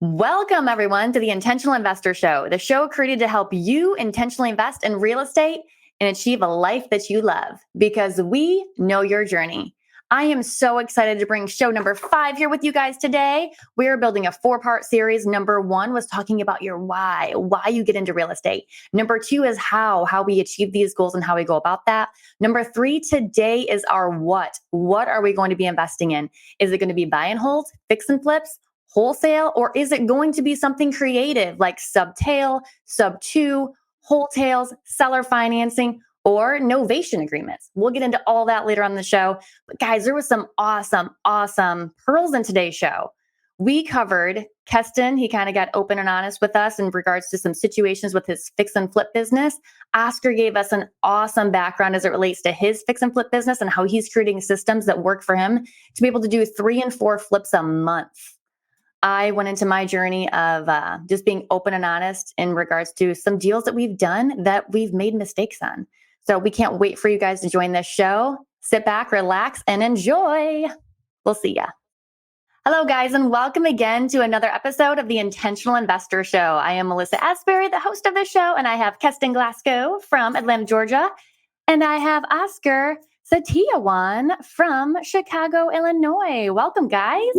Welcome, everyone, to the Intentional Investor Show, the show created to help you intentionally invest in real estate and achieve a life that you love because we know your journey. I am so excited to bring show number 5 here with you guys today. We are building a 4-part series. Number 1 was talking about your why you get into real estate. Number 2 is how we achieve these goals and how we go about that. Number 3 today is our what. What are we going to be investing in? Is it going to be buy and hold, fix and flips, wholesale, or is it going to be something creative like subtail, sub-2, wholesales, seller financing, or novation agreements? We'll get into all that later on in the show. But guys, there was some awesome pearls in today's show. We covered Keston. He kind of got open and honest with us in regards to some situations with his fix and flip business. Oscar gave us an awesome background as it relates to his fix and flip business and how he's creating systems that work for him to be able to do 3 and 4 flips a month. I went into my journey of just being open and honest in regards to some deals that we've done that we've made mistakes on. So we can't wait for you guys to join this show. Sit back, relax, and enjoy. We'll see ya. Hello, guys, and welcome again to another episode of the Intentional Investor Show. I am Melissa Asbury, the host of the show, and I have Keston Glasgow from Atlanta, Georgia, and I have Oscar Satiawan from Chicago, Illinois. Welcome, guys.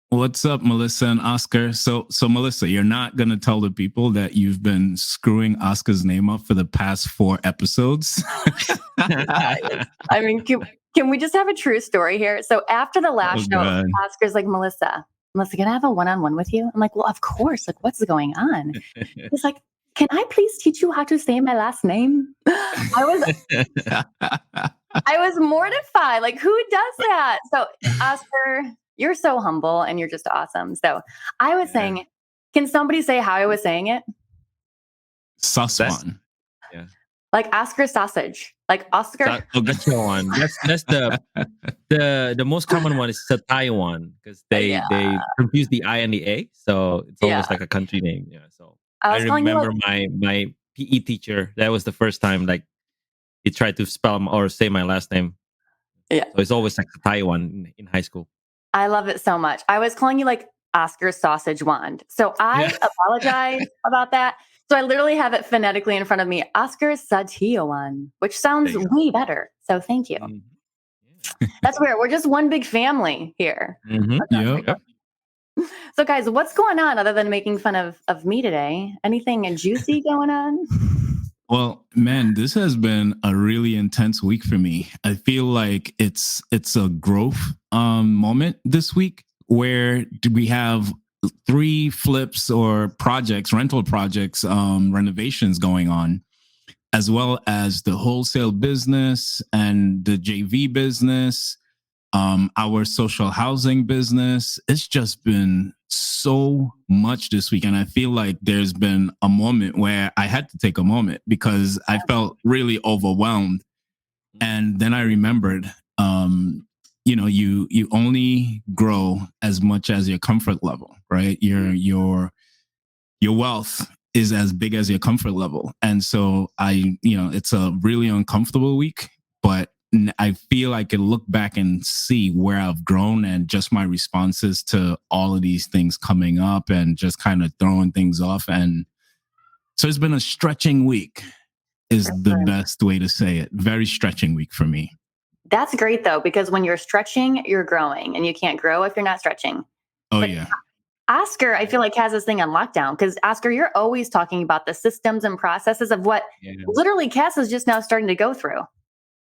What's up, Melissa and Oscar? So Melissa, you're not going to tell the people that you've been screwing Oscar's name up for the past 4 episodes? I mean, can we just have a true story here? So after the last show, Oscar's like, Melissa, can I have a one-on-one with you? I'm like, well, of course. Like, what's going on? He's like, can I please teach you how to say my last name? I was mortified. Like, who does that? So Oscar, you're so humble and you're just awesome. So I was saying, can somebody say how I was saying it? Saswan. Yeah. Like Oscar sausage. Like Oscar. That's the one. That's the most common one is Taiwan because they confuse the I and the A. So it's almost like a country name. Yeah. So I remember my PE teacher, that was the first time like he tried to spell or say my last name. Yeah. So it's always like Taiwan in high school. I love it so much. I was calling you like Oscar Sausage Wand. So I apologize about that. So I literally have it phonetically in front of me, Oscar Satiawan, which sounds way better. So thank you. Mm-hmm. That's weird. We're just one big family here. Mm-hmm. Yep. So guys, what's going on other than making fun of me today? Anything juicy going on? Well, man, this has been a really intense week for me. I feel like it's a growth moment this week where we have 3 flips or projects, rental projects, renovations going on, as well as the wholesale business and the JV business, our social housing business. It's just been so much this week. And I feel like there's been a moment where I had to take a moment because I felt really overwhelmed. And then I remembered, you only grow as much as your comfort level, right? Your wealth is as big as your comfort level. And so it's a really uncomfortable week, but I feel I can look back and see where I've grown and just my responses to all of these things coming up and just kind of throwing things off. And so it's been a stretching week is the best way to say it. Very stretching week for me. That's great though, because when you're stretching, you're growing and you can't grow if you're not stretching. Oh, yeah. Oscar, I feel like has this thing on lockdown because Oscar, you're always talking about the systems and processes of what literally Cass is just now starting to go through.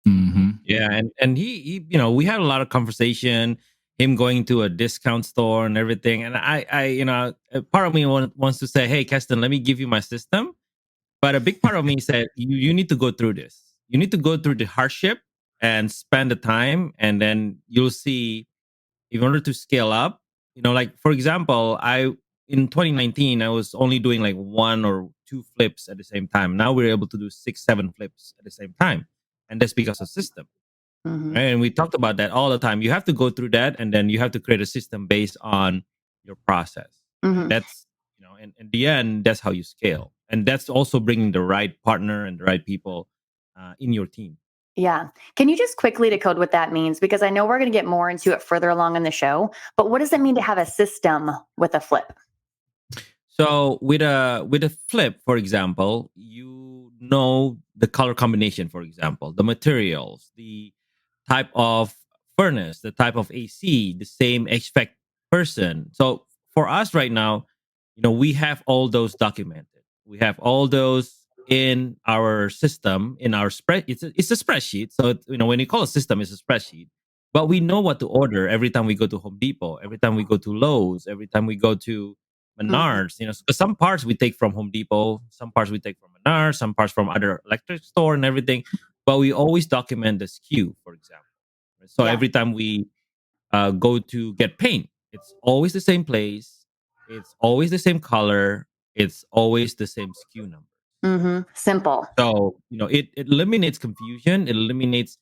Mm-hmm. Yeah, and he we had a lot of conversation, him going to a discount store and everything. And I part of me wants to say, hey, Keston, let me give you my system. But a big part of me said, you need to go through this. You need to go through the hardship and spend the time. And then you'll see, in order to scale up, like, for example, in 2019, I was only doing like 1 or 2 flips at the same time. Now we're able to do 6, 7 flips at the same time. And that's because of system. Mm-hmm. Right? And we talked about that all the time. You have to go through that, and then you have to create a system based on your process. Mm-hmm. That's, and in the end, that's how you scale. And that's also bringing the right partner and the right people in your team. Yeah. Can you just quickly decode what that means? Because I know we're going to get more into it further along in the show, but what does it mean to have a system with a flip? So with a flip, for example, you know the color combination, for example, the materials, the type of furnace, the type of AC, the same HVAC person. So for us right now, we have all those documented. We have all those in our system, in our spread. It's a spreadsheet. So when you call a system, it's a spreadsheet. But we know what to order every time we go to Home Depot, every time we go to Lowe's, every time we go to Mhm. Menards. So some parts we take from Home Depot, some parts we take from Menards, some parts from other electric store and everything. But we always document the SKU, for example. So Yeah. every time we go to get paint, it's always the same place, it's always the same color, it's always the same SKU number. Simple. So it eliminates confusion, it eliminates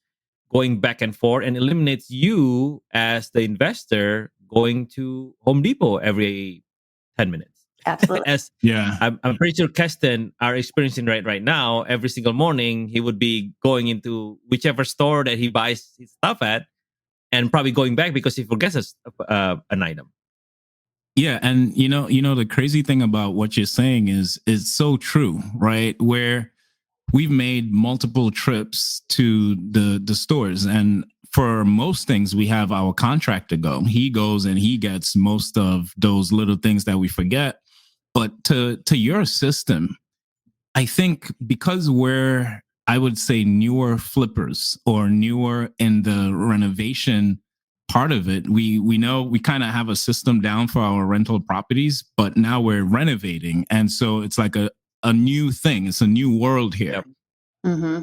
going back and forth, and eliminates you as the investor going to Home Depot every 10 minutes. Absolutely. As Yeah. I'm pretty sure Keston are experiencing right now. Every single morning, he would be going into whichever store that he buys his stuff at, and probably going back because he forgets an item. Yeah, and the crazy thing about what you're saying is it's so true, right? Where we've made multiple trips to the stores, and for most things we have our contractor go. He goes and he gets most of those little things that we forget. But to your system, I think because we're, I would say, newer flippers or newer in the renovation part of it, we know we kind of have a system down for our rental properties, but now we're renovating. And so it's like a new thing. It's a new world here. Yep. hmm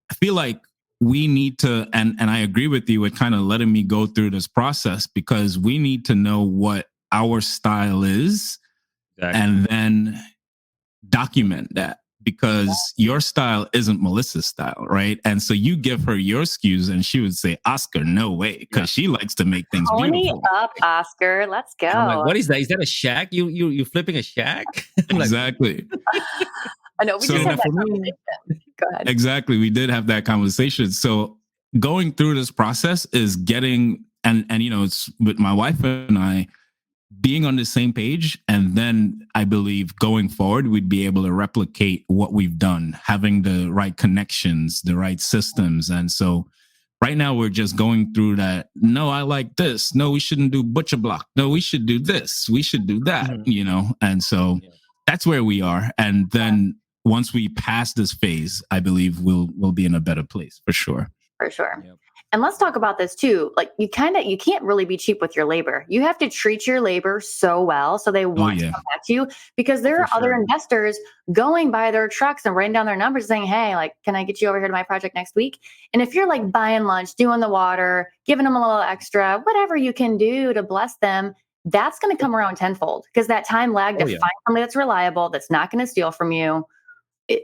I feel like we need to, and I agree with you with kind of letting me go through this process, because we need to know what our style is Exactly. and then document that, because your style isn't Melissa's style, right? And so you give her your SKUs and she would say, Oscar, no way, because she likes to make things Pony beautiful. up, Oscar. Let's And I'm like, go. what is that? Is that a shack? You flipping a shack? I'm like, Exactly. I know we So- just had that for me. conversation. Go ahead. Exactly. We did have that conversation. So going through this process is getting, and it's with my wife and I being on the same page. And then I believe going forward, we'd be able to replicate what we've done, having the right connections, the right systems. And so right now we're just going through that. No, I like this. No, we shouldn't do butcher block. No, we should do this. We should do that, Mhm. And so Yeah. that's where we are. And then once we pass this phase, I believe we'll be in a better place for sure. For sure. Yep. And let's talk about this too. Like you can't really be cheap with your labor. You have to treat your labor so well so they want to yeah. come back to you, because there For are other sure. investors going by their trucks and writing down their numbers saying, hey, like, can I get you over here to my project next week? And if you're like buying lunch, doing the water, giving them a little extra, whatever you can do to bless them, that's going to come around tenfold, because that time lag to Oh, yeah. find somebody that's reliable, that's not going to steal from you,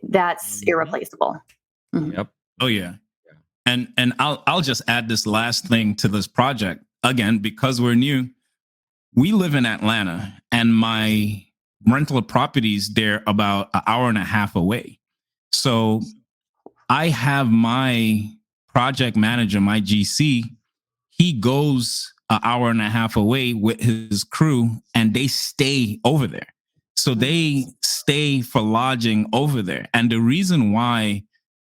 that's Mhm. irreplaceable. Mhm. Yep. Oh yeah. And I'll just add this last thing to this project. Again, because we're new, we live in Atlanta and my rental properties, they're about an hour and a half away. So I have my project manager, my GC, he goes an hour and a half away with his crew and they stay over there. So they stay for lodging over there. And the reason why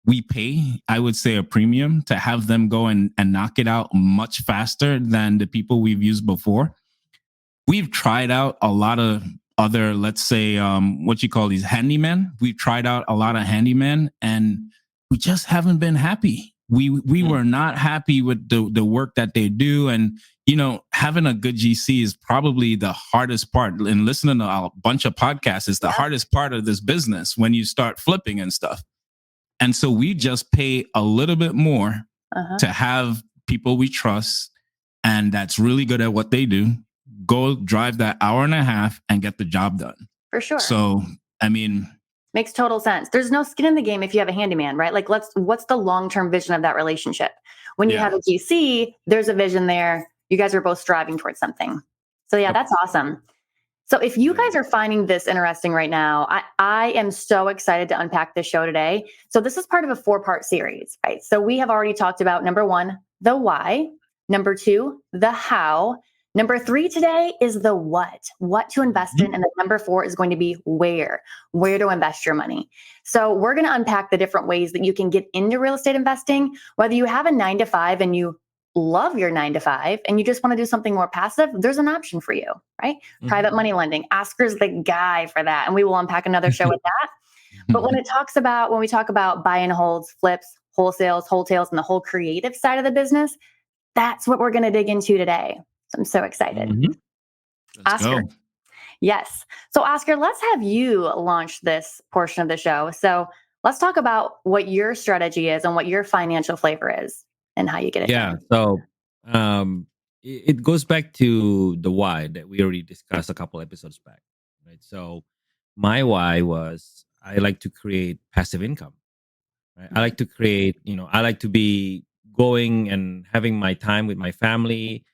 we pay, I would say, a premium to have them go and knock it out much faster than the people we've used before. We've tried out a lot of other, let's say, what you call these handymen. We've tried out a lot of handymen and we just haven't been happy. We were not happy with the work that they do. And, having a good GC is probably the hardest part. And listening to a bunch of podcasts is the hardest part of this business when you start flipping and stuff. And so we just pay a little bit more to have people we trust and that's really good at what they do go drive that hour and a half and get the job done. For sure. So, I mean, makes total sense. There's no skin in the game if you have a handyman, right? Like what's the long-term vision of that relationship? When you have a GC, there's a vision there. You guys are both striving towards something. So yeah, that's awesome. So if you guys are finding this interesting right now, I am so excited to unpack this show today. So this is part of a 4-part series, right? So we have already talked about number 1, the why, number 2, the how, Number 3 today is the what to invest in. And the number 4 is going to be where to invest your money. So we're going to unpack the different ways that you can get into real estate investing, whether you have a 9 to 5 and you love your 9 to 5 and you just want to do something more passive, there's an option for you, right? Private money lending. Oscar's the guy for that. And we will unpack another show with that. But when we talk about buy and holds, flips, wholesales, and the whole creative side of the business, that's what we're going to dig into today. So I'm so excited. Let's Oscar. go. Yes. So Oscar, let's have you launch this portion of the show. So let's talk about what your strategy is and what your financial flavor is and how you get it done. So it goes back to the why that we already discussed a couple episodes back, right? So my why was I like to create passive income. Right? I like to create, I like to be going and having my time with my family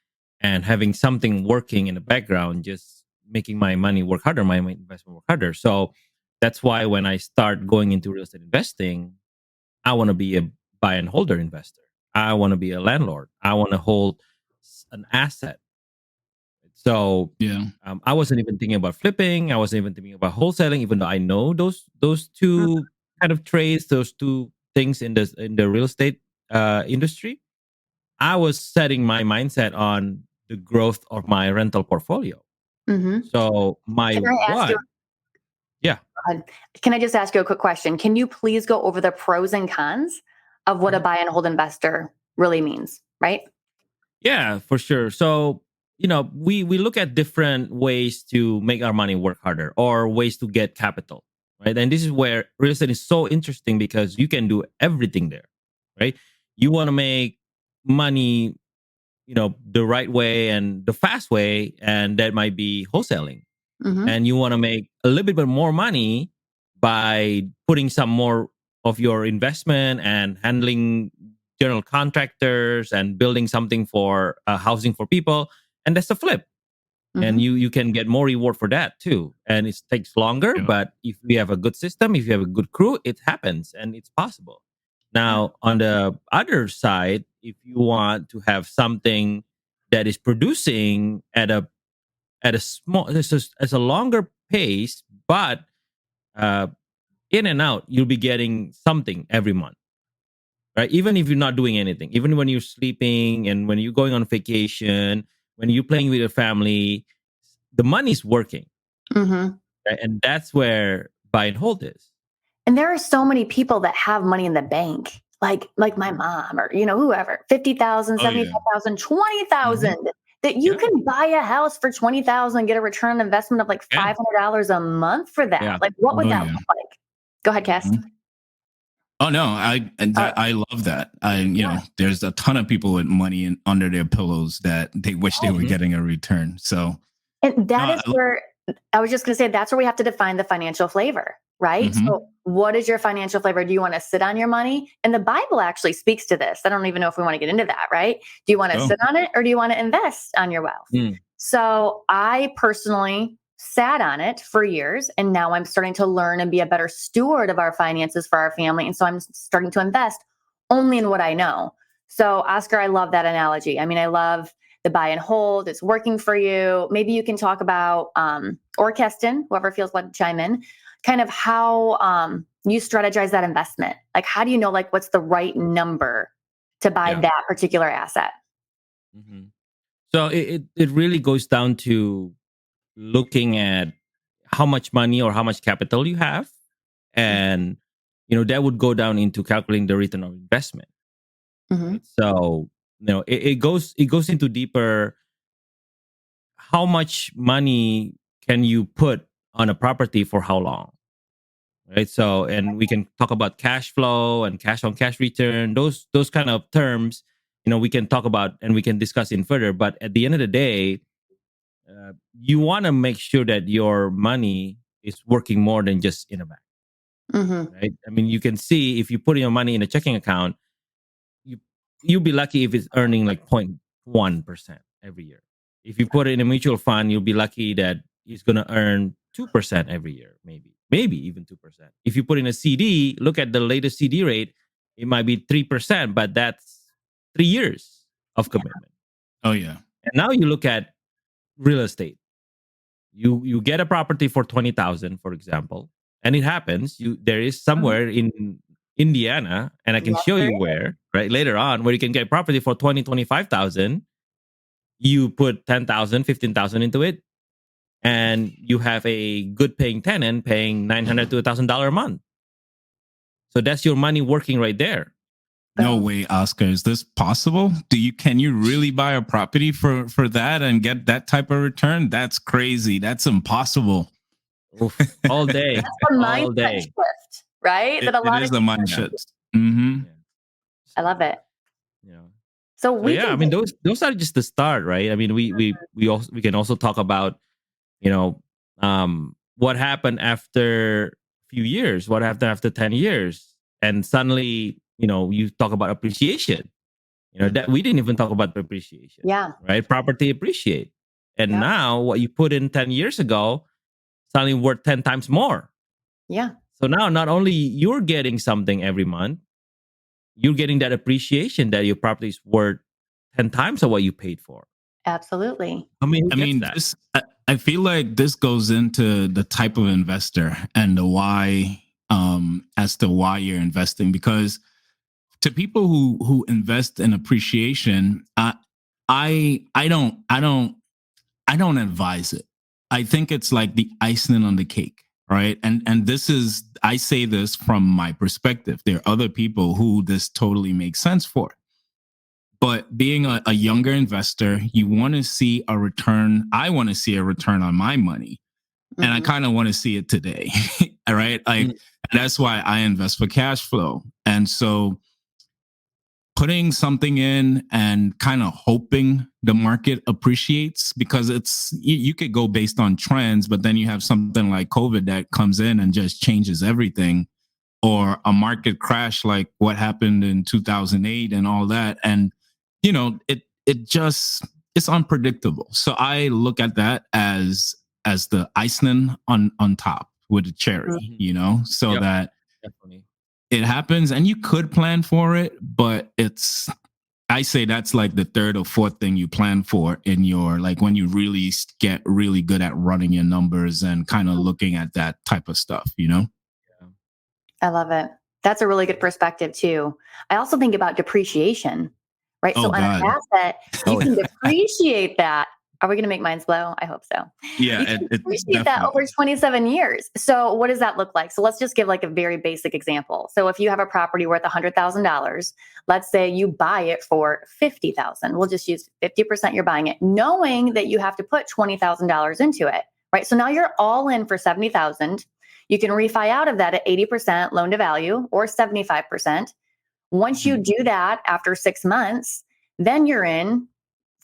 and having something working in the background, just making my money work harder, my investment work harder. So that's why when I start going into real estate investing, I want to be a buy and holder investor. I want to be a landlord. I want to hold an asset. So Yeah. I wasn't even thinking about flipping. I wasn't even thinking about wholesaling, even though I know those two kind of trades, those two things in the real estate industry. I was setting my mindset on the growth of my rental portfolio. So my Can I ask you? Yeah. Can I just ask you a quick question? Can you please go over the pros and cons of what a buy and hold investor really means, right? Yeah, for sure. So, we look at different ways to make our money work harder or ways to get capital, right? And this is where real estate is so interesting because you can do everything there, right? You want to make money, the right way and the fast way, and that might be wholesaling. And you want to make a little bit more money by putting some more of your investment and handling general contractors and building something for housing for people, and that's a flip. And you can get more reward for that too, and it takes longer, but if we have a good system, if you have a good crew, it happens and it's possible. Now on the other side, if you want to have something that is producing at a small as a longer pace, but uh, in and out, you'll be getting something every month, right? Even if you're not doing anything, even when you're sleeping and when you're going on vacation, when you're playing with your family, the money's working, right? And that's where buy and hold is. And there are so many people that have money in the bank, like my mom or whoever, 50,000, 75,000, 20,000. That you can buy a house for 20,000 and get a return on investment of like $500 a month for that. Yeah. Like, what would that look like? Go ahead, Keston. Oh no, I love that. There's a ton of people with money under their pillows that they wish they were getting a return. So, and that is where I was just going to say that's where we have to define the financial flavor, right? So, what is your financial flavor? Do you want to sit on your money? And the Bible actually speaks to this. I don't even know if we want to get into that, right? Do you want to sit on it or do you want to invest on your wealth? So, I personally sat on it for years, and now I'm starting to learn and be a better steward of our finances for our family. And so I'm starting to invest only in what I know. So, Oscar, I love that analogy. I mean, I love the buy and hold. It's working for you. Maybe you can talk about, or Keston, whoever feels like to chime in, kind of how you strategize that investment. Like, how do you know, like, what's the right number to buy that particular asset? So it really goes down to looking at how much money or how much capital you have, and that would go down into calculating the return of investment. Right? So it goes into deeper. How much money can you put on a property for how long? Right. So, and we can talk about cash flow and cash on cash return. Those kind of terms, we can talk about and we can discuss in further. But at the end of the day, you want to make sure that your money is working more than just in a bank. Right. I mean, you can see if you put your money in a checking account, you'll be lucky if it's earning like 0.1% every year. If you put it in a mutual fund, you'll be lucky that it's going to earn 2% every year, maybe even 2%. If you put in a CD, look at the latest CD rate, it might be 3%, but that's 3 years of commitment. Oh yeah. And now you look at real estate. You get a property for 20,000, for example, and it happens. There is somewhere in Indiana, and I can Yes, show there you where, right, later on, where you can get property for 25,000. You put 10,000, 15,000 into it, and you have a good paying tenant paying $900 to $1,000 a month. So that's your money working right there. No way, Oscar. Is this possible? Can you really buy a property for that and get that type of return? That's crazy. That's impossible. Oof, all day. That's the all mindset day. shift, right? That a It lot is of a mind shift. Mm-hmm. Yeah. I love it. Yeah. So So we yeah, I can mean those are just the start, right? I mean we can also talk about, you know, what happened after a few years, what happened after 10 years, and suddenly, you know, you talk about appreciation. You know, that we didn't even talk about appreciation. Yeah. Right? Property appreciate. And Yeah. now what you put in 10 years ago suddenly worth 10 times more. Yeah. So now not only you're getting something every month, you're getting that appreciation that your property is worth 10 times of what you paid for. Absolutely. I mean, I feel like this goes into the type of investor and the why, as to why you're investing. Because to people who invest in appreciation, I don't advise it. I think it's like the icing on the cake, right? And this is, I say this from my perspective. There are other people who this totally makes sense for. But being a younger investor, you want to see a return. I want to see a return on my money. And I kind of want to see it today. All right. Like, that's why I invest for cash flow. And so putting something in and kind of hoping the market appreciates, because you could go based on trends, but then you have something like COVID that comes in and just changes everything, or a market crash like what happened in 2008 and all that. And, you know, it's unpredictable. So I look at that as the icing on top with the cherry, you know, so that definitely it happens and you could plan for it, but I say that's like the third or fourth thing you plan for in your, like, when you really get really good at running your numbers and kind of looking at that type of stuff, you know? I love it. That's a really good perspective too. I also think about depreciation, right? Oh, So on God. an asset, you can depreciate that. Are we going to make minds blow? I hope so. Yeah, You can it's depreciate that over 27 years. So what does that look like? So let's just give like a very basic example. So if you have a property worth $100,000, let's say you buy it for $50,000. We'll just use 50% you're buying it, knowing that you have to put $20,000 into it, right? So now you're all in for $70,000. You can refi out of that at 80% loan to value or 75%. Once you do that after 6 months, then you're in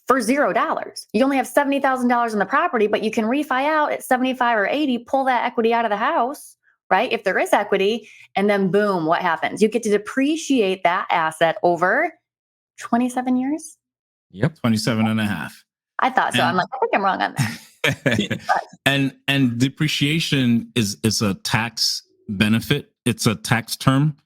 for $0. You only have $70,000 in the property, but you can refi out at 75 or 80, pull that equity out of the house, right? If there is equity, and then boom, what happens? You get to depreciate that asset over 27 years. Yep. 27 and a half. I thought so. I'm like, I think I'm wrong on that. And depreciation is a tax benefit. It's a tax term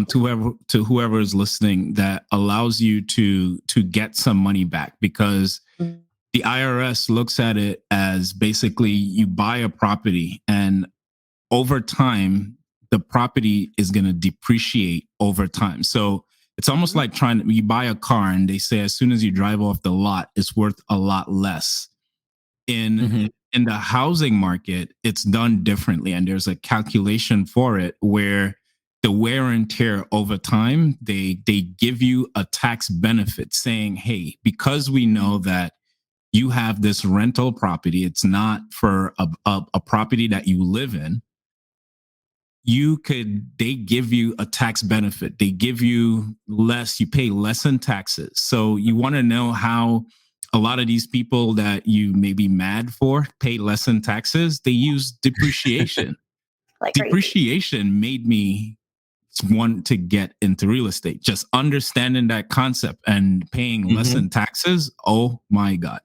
to whoever is listening, that allows you to get some money back, because the IRS looks at it as basically you buy a property and over time the property is going to depreciate over time. So it's almost like you buy a car and they say as soon as you drive off the lot, it's worth a lot less. In the housing market, it's done differently, and there's a calculation for it where the wear and tear over time, they give you a tax benefit saying, hey, because we know that you have this rental property, it's not for a property that you live in, they give you a tax benefit. They give you less, you pay less in taxes. So you want to know how a lot of these people that you may be mad for pay less in taxes? They use depreciation. Like Depreciation made me want to get into real estate. Just understanding that concept and paying less in taxes. Oh my God.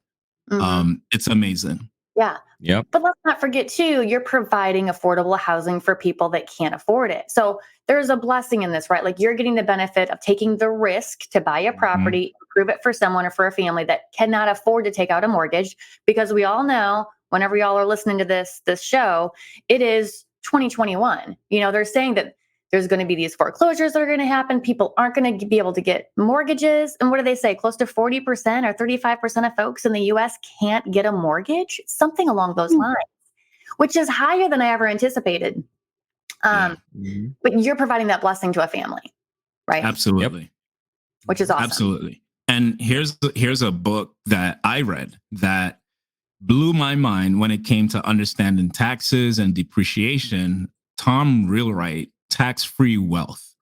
It's amazing. Yeah. Yep. But let's not forget, too, you're providing affordable housing for people that can't afford it. So there's a blessing in this, right? Like you're getting the benefit of taking the risk to buy a property, improve it for someone or for a family that cannot afford to take out a mortgage. Because we all know, whenever y'all are listening to this show, it is 2021. They're saying that there's going to be these foreclosures that are going to happen. People aren't going to be able to get mortgages. And what do they say? Close to 40% or 35% of folks in the US can't get a mortgage, something along those lines, which is higher than I ever anticipated. But you're providing that blessing to a family, right? Absolutely. Yep. Which is awesome. Absolutely. And here's a book that I read that blew my mind when it came to understanding taxes and depreciation. Tom Wheelwright, Tax-Free Wealth.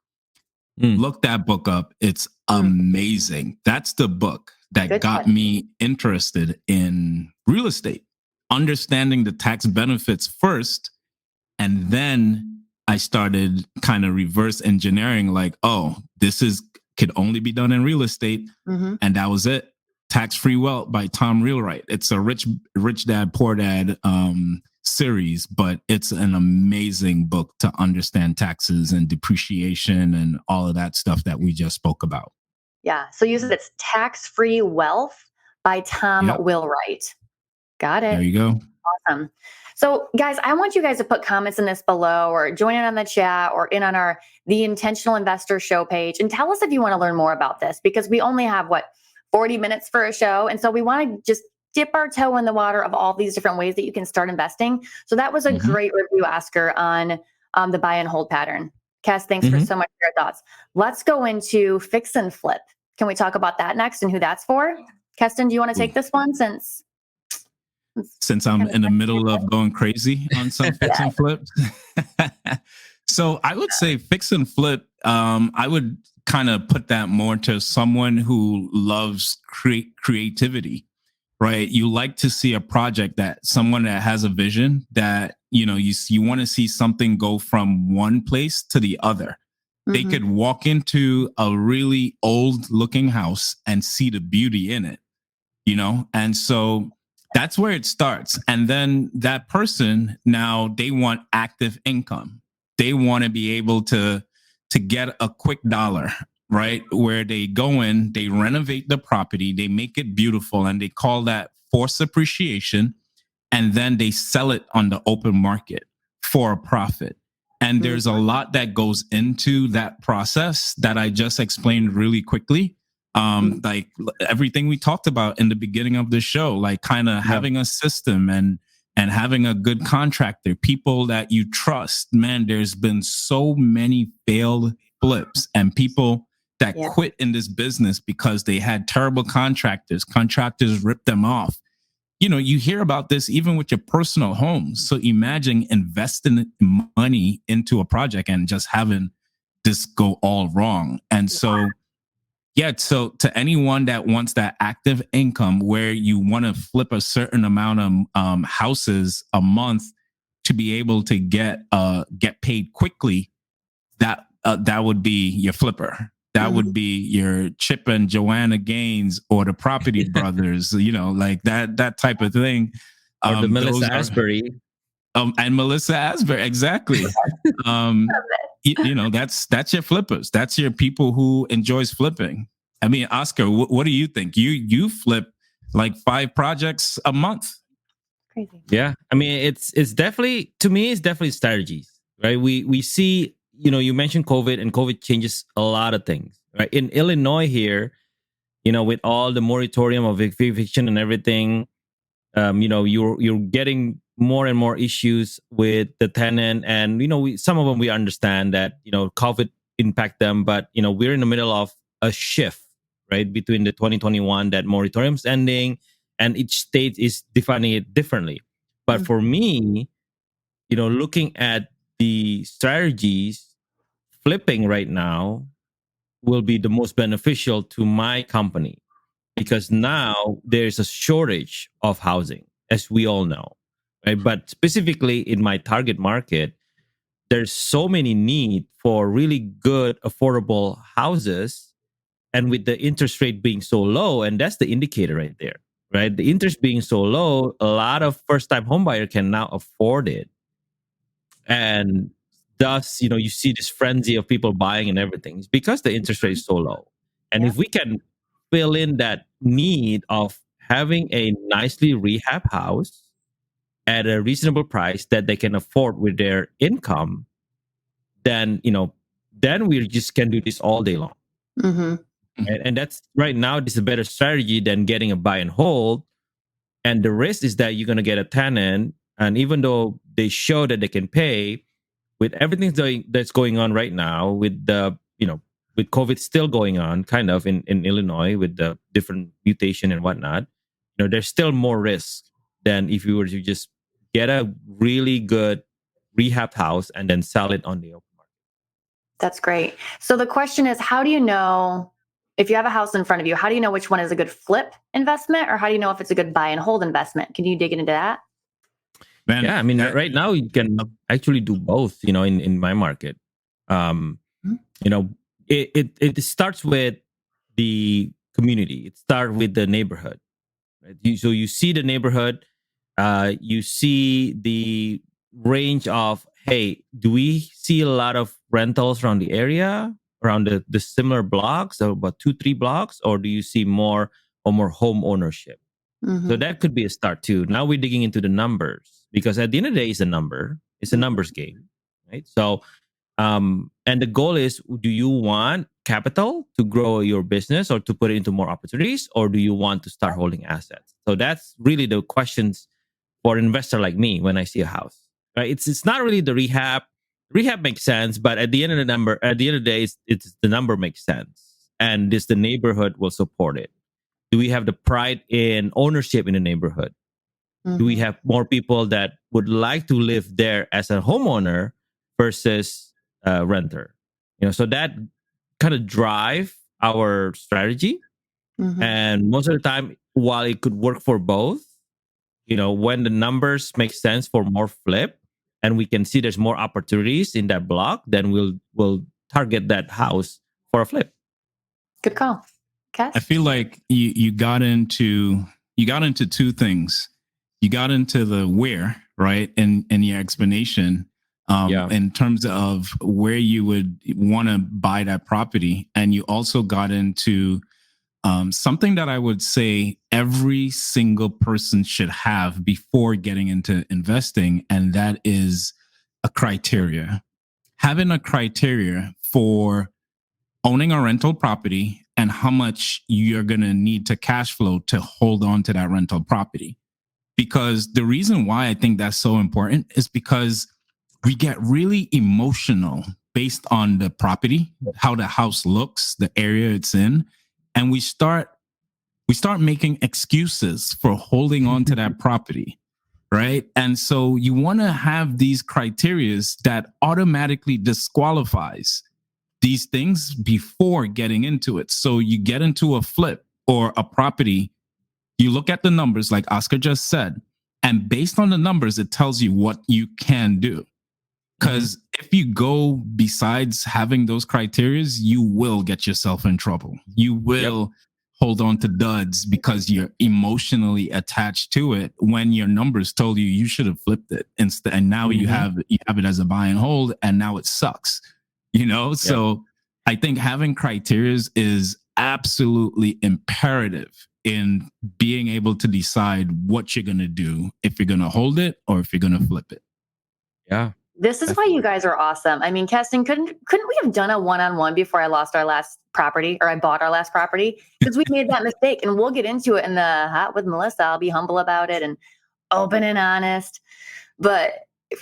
Look that book up. It's amazing. That's the book that got me interested in real estate, understanding the tax benefits first. And then I started kind of reverse engineering, like, oh, could only be done in real estate. And that was it. Tax-Free Wealth by Tom Wheelwright. It's a rich dad, poor dad series, but it's an amazing book to understand taxes and depreciation and all of that stuff that we just spoke about. Yeah. So you said it's Tax-Free Wealth by Tom Wheelwright. Got it. There you go. Awesome. So guys, I want you guys to put comments in this below or join in on the chat or in on the Intentional Investor Show page and tell us if you want to learn more about this, because we only have 40 minutes for a show. And so we want to just dip our toe in the water of all these different ways that you can start investing. So that was a great review, Oscar, on the buy and hold pattern. Cass, thanks for so much for your thoughts. Let's go into fix and flip. Can we talk about that next and who that's for? Keston, do you want to take this one since I'm in the middle of going crazy on some fix and flips? So I would say fix and flip, I would kind of put that more to someone who loves creativity, right? You like to see a project that someone that has a vision that, you want to see something go from one place to the other. They could walk into a really old looking house and see the beauty in it, and so that's where it starts. And then that person, now they want active income. They want to be able to get a quick dollar, right? Where they go in, they renovate the property, they make it beautiful, and they call that forced appreciation. And then they sell it on the open market for a profit. And there's a lot that goes into that process that I just explained really quickly. Like everything we talked about in the beginning of the show, like kind of having a system and having a good contractor, people that you trust. Man, there's been so many failed flips and people that quit in this business because they had terrible contractors. Contractors ripped them off. You hear about this even with your personal homes. So imagine investing money into a project and just having this go all wrong. And so so to anyone that wants that active income where you want to flip a certain amount of houses a month to be able to get paid quickly, that would be your flipper. That would be your Chip and Joanna Gaines or the Property Brothers, like that type of thing. Or the Melissa Asbury. And Melissa Asbury, exactly. That's your flippers. That's your people who enjoys flipping. I mean, Oscar, what do you think? You flip like 5 projects a month. Crazy. Yeah, I mean, it's definitely, to me, it's definitely strategies, right? We see, you mentioned COVID, and COVID changes a lot of things, right? In Illinois here, with all the moratorium of eviction and everything, you're getting more and more issues with the tenant, and some of them we understand that COVID impact them, but we're in the middle of a shift, right, between the 2021 that moratorium's ending, and each state is defining it differently. But for me, looking at the strategies, flipping right now will be the most beneficial to my company, because now there's a shortage of housing, as we all know, right? But specifically in my target market, there's so many need for really good, affordable houses. And with the interest rate being so low, and that's the indicator right there. right? The interest being so low, a lot of first-time homebuyer can now afford it, and thus, you see this frenzy of people buying and everything. It's because the interest rate is so low, and Yeah. if we can fill in that need of having a nicely rehab house at a reasonable price that they can afford with their income, then we just can do this all day long. Mm-hmm. And that's right now, this is a better strategy than getting a buy and hold. And the risk is that you're going to get a tenant, and even though they show that they can pay, with everything that's going on right now, with with COVID still going on, kind of in Illinois, with the different mutation and whatnot, there's still more risk than if you were to just get a really good rehab house and then sell it on the open market. That's great. So the question is, how do you know if you have a house in front of you, how do you know which one is a good flip investment, or how do you know if it's a good buy and hold investment? Can you dig into that? Man, Yeah, I mean, right now you can actually do both. In my market, you know, it starts with the community. It starts with the neighborhood. Right? So you see the neighborhood, you see the range of, hey, do we see a lot of rentals around the area, around the similar blocks, or about 2-3 blocks, or do you see more home ownership? Mm-hmm. So that could be a start too. Now we're digging into the numbers, because at the end of the day, it's a number. It's a numbers game, right? So, and the goal is: do you want capital to grow your business, or to put it into more opportunities, or do you want to start holding assets? So that's really the questions for an investor like me when I see a house. Right? It's not really the rehab. Rehab makes sense, but at the end of the day, it's the number makes sense, and the neighborhood will support it. Do we have the pride in ownership in the neighborhood? Do we have more people that would like to live there as a homeowner versus a renter? So that kind of drive our strategy. Mm-hmm. And most of the time, while it could work for both, when the numbers make sense for more flip, and we can see there's more opportunities in that block, then we'll target that house for a flip. Good call. Kes? I feel like you got into two things. You got into the where, right, and your explanation, in terms of where you would want to buy that property, and you also got into something that I would say every single person should have before getting into investing, and that is a criteria. Having a criteria for owning a rental property and how much you're going to need to cash flow to hold on to that rental property. Because the reason why I think that's so important is because we get really emotional based on the property, how the house looks, the area it's in, and we start making excuses for holding on to that property, right? And so you want to have these criterias that automatically disqualifies these things before getting into it. So you get into a flip or a property, you look at the numbers like Oscar just said, and based on the numbers, it tells you what you can do. Because if you go besides having those criterias, you will get yourself in trouble. You will hold on to duds because you're emotionally attached to it when your numbers told you should have flipped it instead. And now you have it as a buy and hold, and now it sucks. So I think having criterias is absolutely imperative in being able to decide what you're going to do, if you're going to hold it or if you're going to flip it. Yeah. This is why you guys are awesome. I mean, Keston, couldn't we have done a one-on-one before I lost our last property, or I bought our last property? Because we made that mistake, and we'll get into it in the hot with Melissa. I'll be humble about it and open and honest. But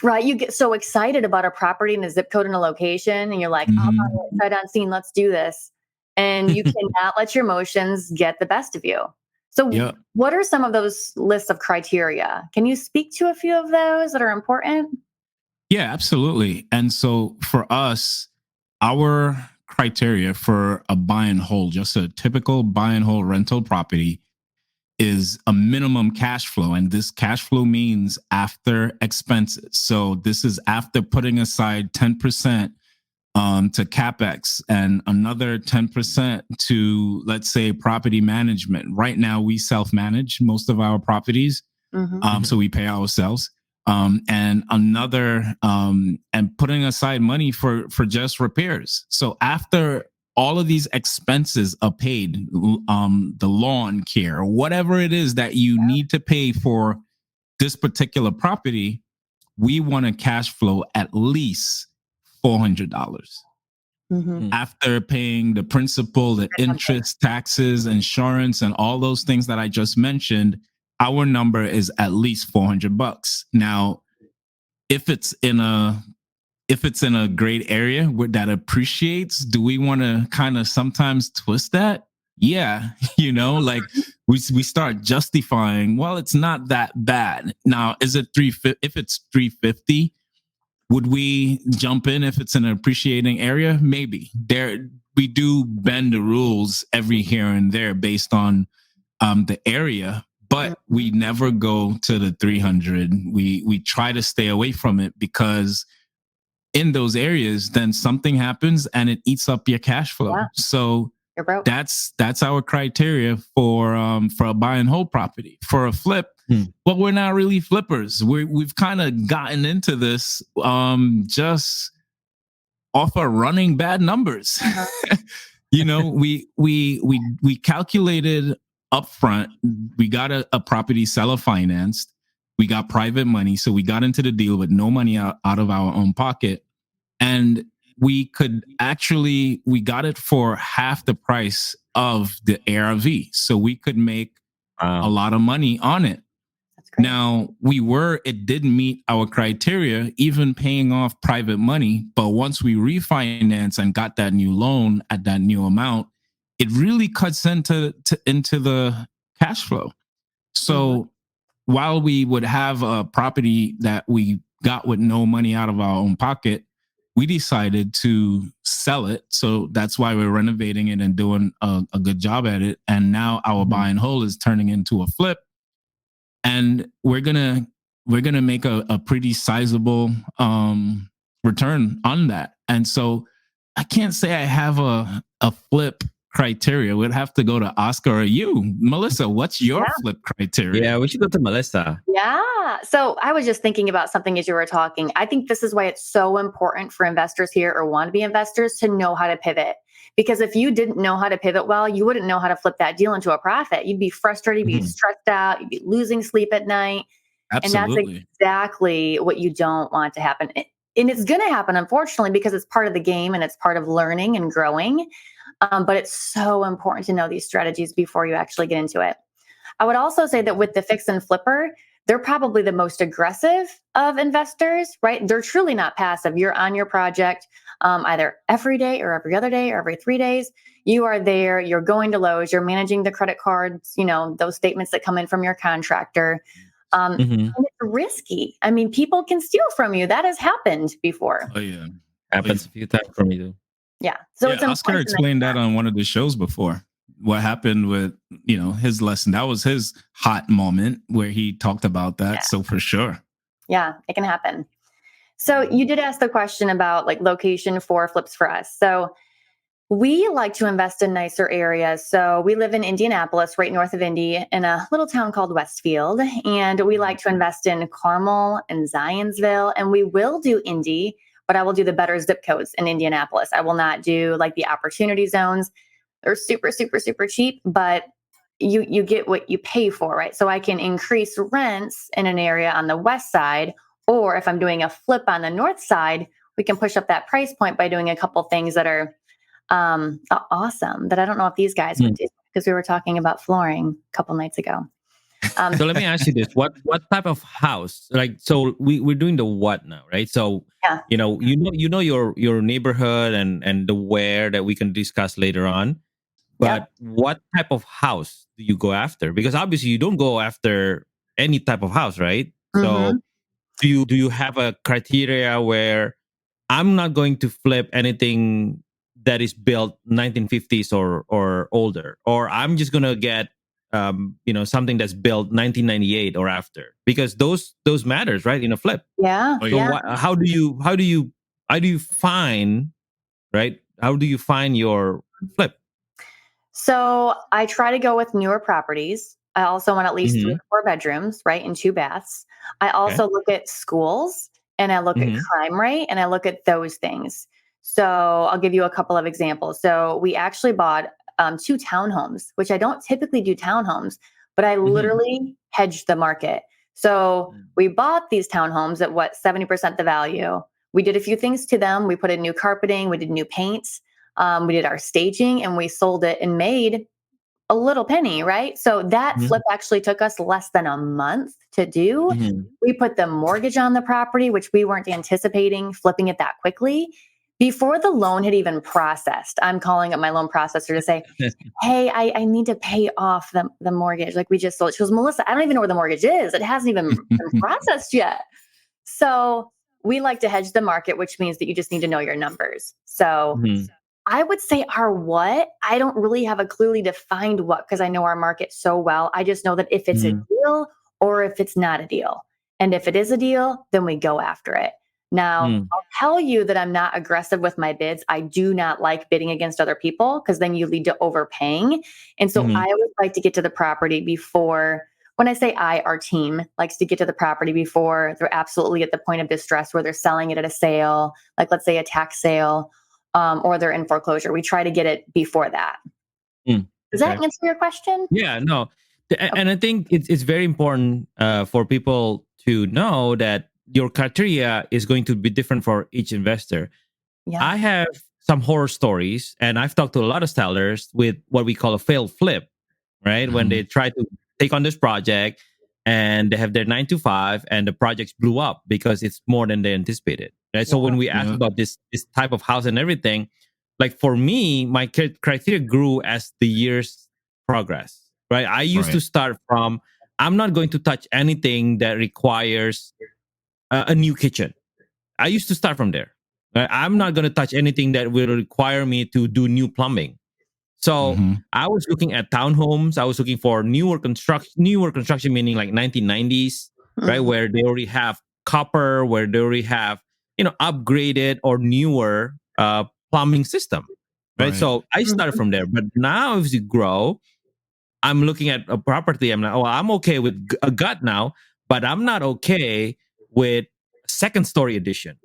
right, you get so excited about a property and a zip code and a location, and you're like, I'll buy it sight unseen, let's do this. And you cannot let your emotions get the best of you. So what are some of those lists of criteria? Can you speak to a few of those that are important? Yeah, absolutely. And so for us, our criteria for a buy and hold, just a typical buy and hold rental property, is a minimum cash flow. And this cash flow means after expenses. So this is after putting aside 10% to capex, and another 10% to, let's say, property management. Right now, we self-manage most of our properties, so we pay ourselves. And another, and putting aside money for just repairs. So after all of these expenses are paid, the lawn care, or whatever it is that you need to pay for this particular property, we want to cash flow at least $400. After paying the principal, the interest, taxes, insurance, and all those things that I just mentioned, our number is at least $400. Now, if it's in a great area that appreciates, do we want to kind of sometimes twist that? Yeah, like we start justifying, well, it's not that bad. Now, is it 350? If it's 350, would we jump in if it's in an appreciating area? Maybe. We do bend the rules every here and there based on the area, but we never go to the 300. We try to stay away from it, because in those areas, then something happens and it eats up your cash flow. Yeah. So that's our criteria for a buy and hold property. For a flip, but we're not really flippers. We've kind of gotten into this just off of running bad numbers. We calculated upfront. We got a property seller financed. We got private money, so we got into the deal with no money out of our own pocket, and we got it for half the price of the ARV, so we could make a lot of money on it. Now, it didn't meet our criteria, even paying off private money. But once we refinanced and got that new loan at that new amount, it really cuts into the cash flow. So while we would have a property that we got with no money out of our own pocket, we decided to sell it. So that's why we're renovating it and doing a good job at it. And now our buy and hold is turning into a flip. And we're gonna make a pretty sizable return on that. And so I can't say I have a flip criteria. We'd have to go to Oscar or you, Melissa. What's your flip criteria? Yeah, we should go to Melissa. Yeah. So I was just thinking about something as you were talking. I think this is why it's so important for investors here, or want-to-be investors, to know how to pivot. Because if you didn't know how to pivot well, you wouldn't know how to flip that deal into a profit. You'd be frustrated, you'd be stressed out, you'd be losing sleep at night. Absolutely. And that's exactly what you don't want to happen. And it's going to happen, unfortunately, because it's part of the game and it's part of learning and growing. But it's so important to know these strategies before you actually get into it. I would also say that with the fix and flipper, they're probably the most aggressive of investors, right? They're truly not passive. You're on your project either every day or every other day or every 3 days. You are there, you're going to Lowe's, you're managing the credit cards, those statements that come in from your contractor. And it's risky. I mean, people can steal from you. That has happened before. Oh, yeah. Happens a few times for me too. Yeah. So it's Oscar explained that on one of the shows before. What happened with, his lesson. That was his hot moment where he talked about that. Yeah. So for sure. Yeah, it can happen. So you did ask the question about location for flips for us. So we like to invest in nicer areas. So we live in Indianapolis, right north of Indy, in a little town called Westfield. And we like to invest in Carmel and Zionsville. And we will do Indy, but I will do the better zip codes in Indianapolis. I will not do the opportunity zones. They're super, super, super cheap, but you get what you pay for, right? So I can increase rents in an area on the west side, or if I'm doing a flip on the north side, we can push up that price point by doing a couple things that are awesome that I don't know if these guys would do, because we were talking about flooring a couple nights ago. So let me ask you this: what type of house? So we're doing the what now, right? So you know your neighborhood and the where that we can discuss later on. But what type of house do you go after? Because obviously you don't go after any type of house, right? So do you have a criteria where I'm not going to flip anything that is built 1950s or older, or I'm just gonna get something that's built 1998 or after, because those matters, right, in a flip. Yeah. So how do you find right? How do you find your flip? So I try to go with newer properties. I also want at least 3 Mm-hmm. or 4 bedrooms, right, and 2 baths. I Okay. also look at schools and I look at Mm-hmm. crime rate and I look at those things. So I'll give you a couple of examples. So we actually bought 2 townhomes, which I don't typically do townhomes, but I Mm-hmm. literally hedged the market. So we bought these townhomes at what 70% the value. We did a few things to them. We put in new carpeting, we did new paints, we did our staging, and we sold it and made a little penny, right? So that Mm-hmm. flip actually took us less than a month to do. Mm-hmm. We put the mortgage on the property, which we weren't anticipating flipping it that quickly. Before the loan had even processed, I'm calling up my loan processor to say, hey, I need to pay off the mortgage. Like we just sold. She goes, Melissa, I don't even know where the mortgage is. It hasn't even been processed yet. So we like to hedge the market, which means that you just need to know your numbers. So Mm-hmm. I would say our what. I don't really have a clearly defined what because I know our market so well. I just know that if it's a deal or if it's not a deal. And if it is a deal, then we go after it. Now, Mm-hmm. I'll tell you that I'm not aggressive with my bids. I do not like bidding against other people because then you lead to overpaying. And so Mm-hmm. I always like to get to the property before, when I say I, our team likes to get to the property before they're absolutely at the point of distress where they're selling it at a sale, like let's say a tax sale, or they're in foreclosure. We try to get it before that. Does that Okay. answer your question? Yeah, no. And I think it's very important for people to know that your criteria is going to be different for each investor. Yeah. I have some horror stories, and I've talked to a lot of sellers with what we call a failed flip, right? When they try to take on this project and they have their 9 to 5 and the projects blew up because it's more than they anticipated, right? So Yeah. when we ask Yeah. about this type of house and everything, like for me, my criteria grew as the years progress, right? I used to Right. start from, I'm not going to touch anything that requires a new kitchen. I used to start from there. Right? I'm not going to touch anything that will require me to do new plumbing. So Mm-hmm. I was looking at townhomes. I was looking for newer construction meaning like 1990s, right, Mhm. where they already have copper, where they already have upgraded or newer plumbing system, right? Right. So I started Mhm. from there. But now as you grow, I'm looking at a property. I'm like, oh, I'm okay with a gut now, but I'm not okay with second story addition.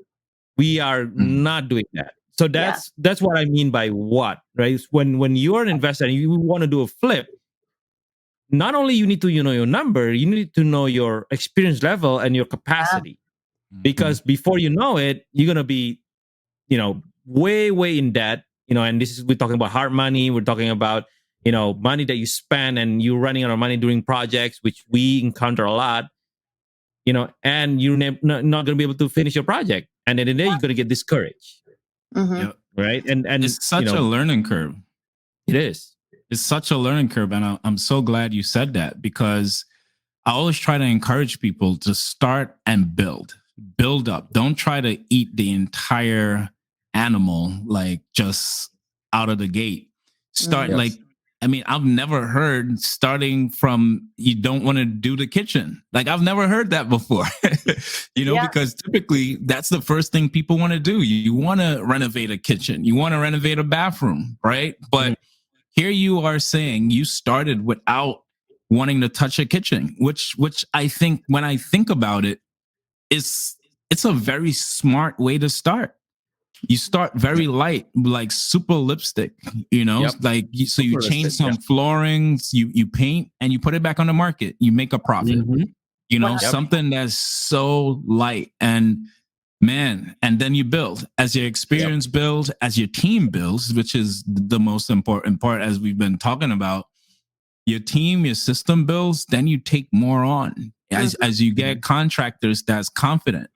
We are Mm. not doing that. So Yeah. that's what I mean by what, right? When you're an investor and you want to do a flip, not only you need to know your number, you need to know your experience level and your Yeah. capacity. Mm-hmm. Because before you know it, you're gonna be, way in debt. And this is we're talking about hard money. We're talking about money that you spend and you're running out of money during projects, which we encounter a lot. And you're not going to be able to finish your project, and then you're going to get discouraged, Mhm. Yep. right? And It's such a learning curve. it is. It's such a learning curve. And I'm so glad you said that because I always try to encourage people to start and build up. Don't try to eat the entire animal, like just out of the gate. Start Mhm. Yep. like, I mean, I've never heard starting from you don't want to do the kitchen. Like, I've never heard that before, Yeah. because typically that's the first thing people want to do. You want to renovate a kitchen, you want to renovate a bathroom, right? Mhm. But here you are saying you started without wanting to touch a kitchen, which I think when I think about it, it's a very smart way to start. You start very light, like super lipstick, Yep. so you Super change realistic. Yeah. some floorings, you paint and you put it back on the market. You make a profit, Mhm. Yep. something that's so light. And man, and then you build as your Yep. experience builds, as your team builds, which is the most important part, as we've been talking about. Your team, your system builds, then you take more on Mhm. as you get Mhm. contractors that's confident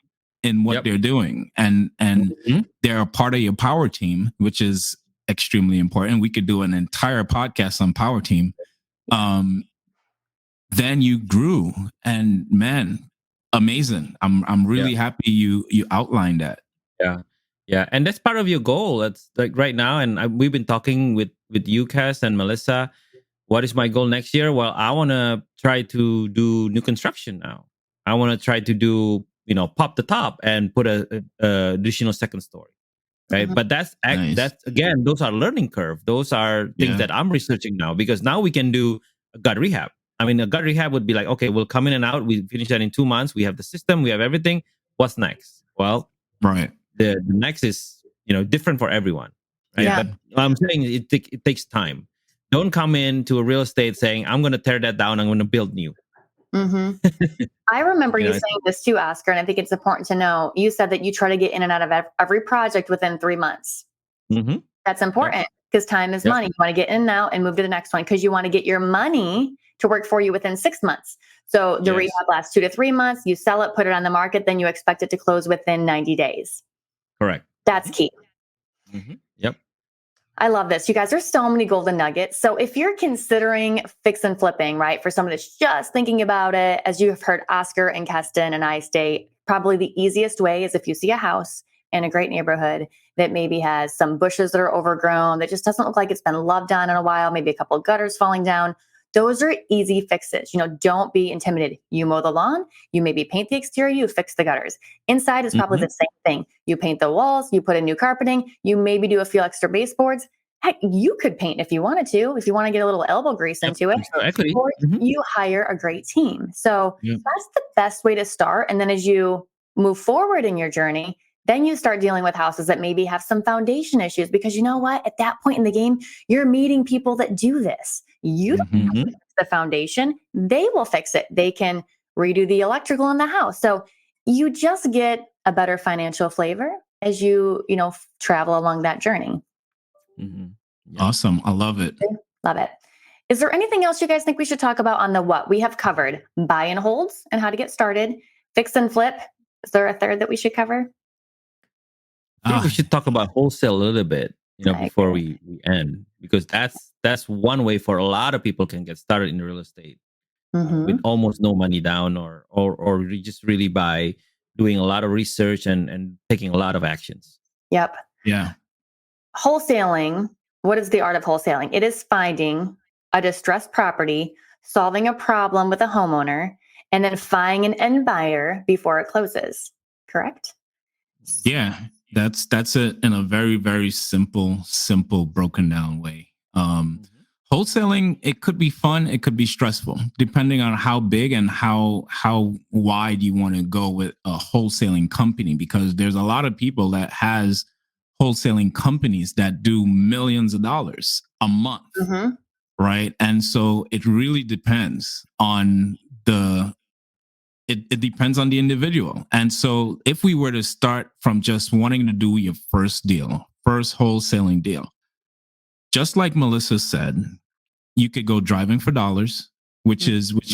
in what Yep. they're doing, and Mhm. they're a part of your power team, which is extremely important. We could do an entire podcast on power team. um then you grew, and man, amazing. I'm Yeah. really happy you outlined that. Yeah. Yeah. And that's part of your goal. That's like right now. And we've been talking with you, Cass and Melissa. What is my goal next year? Well, I want to try to do new construction now. I want to try to do, pop the top and put a additional second story. right? Mhm. But that's Nice. again, those are learning curve. Those are things Yeah. that I'm researching now, because now we can do a gut rehab. I mean, a gut rehab would be like, okay, we'll come in and out. We finish that in 2 months. We have the system. We have everything. What's next? Well, Right. the next is different for everyone, right? Yeah. But I'm saying it takes time. Don't come into a real estate saying, I'm going to tear that down, I'm going to build new. hmm I remember You you know, saying this too, Oscar, and I think it's important to know. You said that you try to get in and out of every project within 3 months. mm-hmm. That's important because time is Yep. money. You want to get in now and move to the next one because you want to get your money to work for you within 6 months. So the Yes. rehab lasts 2 to 3 months. You sell it, put it on the market, then you expect it to close within 90 days. Correct. That's key. Mm-hmm. Yep. I love this. You guys, there's so many golden nuggets. So if you're considering fix and flipping, right, for someone that's just thinking about it, as you have heard Oscar and Keston and I state, probably the easiest way is if you see a house in a great neighborhood that maybe has some bushes that are overgrown, that just doesn't look like it's been loved on in a while, maybe a couple of gutters falling down. Those are easy fixes. Don't be intimidated. You mow the lawn, you maybe paint the exterior, you fix the gutters. Inside is probably Mhm. the same thing. You paint the walls, you put in new carpeting, you maybe do a few extra baseboards. Heck, you could paint if you wanted to, if you want to get a little elbow grease Yep. into it, Exactly. or Mhm. you hire a great team. So Yep. that's the best way to start. And then as you move forward in your journey, then you start dealing with houses that maybe have some foundation issues, because you know what? At that point in the game, you're meeting people that do this. You don't Mhm. Mhm. fix the foundation, they will fix it. They can redo the electrical in the house. So you just get a better financial flavor as you travel along that journey. Mhm. Yep. Awesome. I love it. Love it. Is there anything else you guys think we should talk about on the what? We have covered buy and holds and how to get started, fix and flip. Is there a third that we should cover? I think we Ah, should talk about wholesale a little bit, I before agree. we end, because that's one way for a lot of people can get started in real estate, with Mm-hmm. almost no money down, or just really by doing a lot of research and taking a lot of actions. Yep. yeah. Wholesaling. What is the art of wholesaling? It is finding a distressed property, solving a problem with a homeowner, and then finding an end buyer before it closes. Correct? Yeah. That's it in a very, very simple, broken down way. Mhm. Wholesaling, it could be fun, it could be stressful, depending on how big and how wide you want to go with a wholesaling company, because there's a lot of people that has wholesaling companies that do millions of dollars a month, Mm-hmm. right? And so it really depends on it depends on the individual. And so if we were to start from just wanting to do your first wholesaling deal, just like Melissa said, you could go driving for dollars, which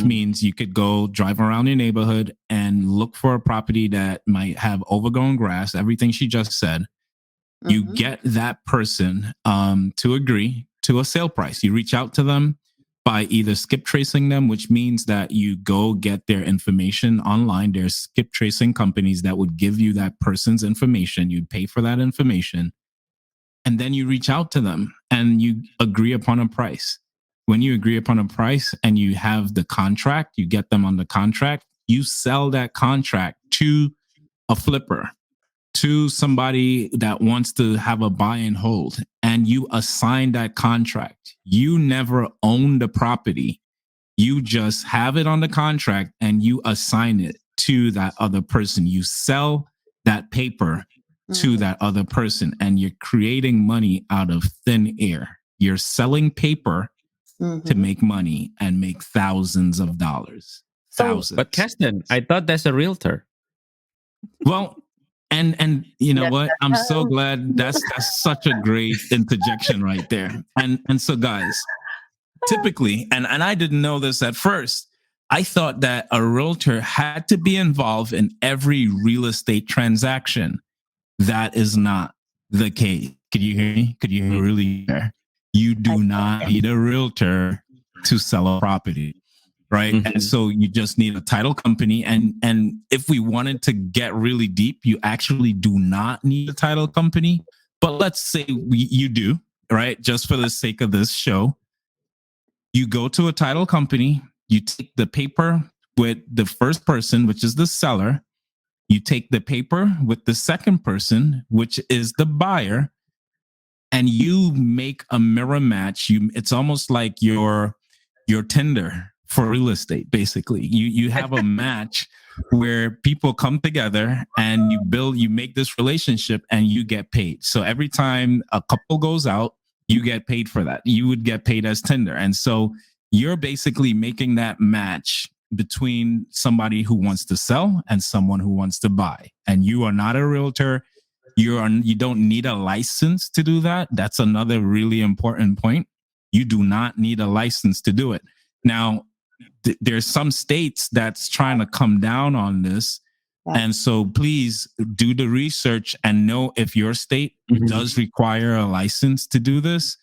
means you could go drive around your neighborhood and look for a property that might have overgrown grass, everything she just said. You Mm-hmm. get that person to agree to a sale price. You reach out to them by either skip tracing them, which means that you go get their information online. There's skip tracing companies that would give you that person's information. You'd pay for that information. And then you reach out to them and you agree upon a price. When you agree upon a price and you have the contract, you get them on the contract, you sell that contract to a flipper, to somebody that wants to have a buy and hold, and you assign that contract. You never own the property. You just have it on the contract and you assign it to that other person. You sell that paper to that other person, and you're creating money out of thin air. You're selling paper to Mm-hmm. make money and make thousands of dollars. So But Thousands. Keston, I thought that's a realtor. Well, and you know no, what? I'm so no. glad that's such a great interjection right there. And so guys, typically, and I didn't know this at first, I thought that a realtor had to be involved in every real estate transaction. That is not the case. Could you hear me? Could you hear me really there? You I do not need a realtor to sell a property, right? And Mhm. so you just need a title company. And if we wanted to get really deep, you actually do not need a title company. But let's say you do, right? Just for the sake of this show, you go to a title company, you take the paper with the first person, which is the seller, You take the paper with the second person, which is the buyer, and you make a mirror match. It's almost like your Tinder for real estate. Basically, you have a match where people come together and you make this relationship and you get paid. So every time a couple goes out, you get paid for that. You would get paid as Tinder. And so you're basically making that match between somebody who wants to sell and someone who wants to buy. And you are not a realtor. You don't need a license to do that. That's another really important point. You do not need a license to do it. Now, there's some states that's trying to come down on this. And so please do the research and know if your state does require a license to do this.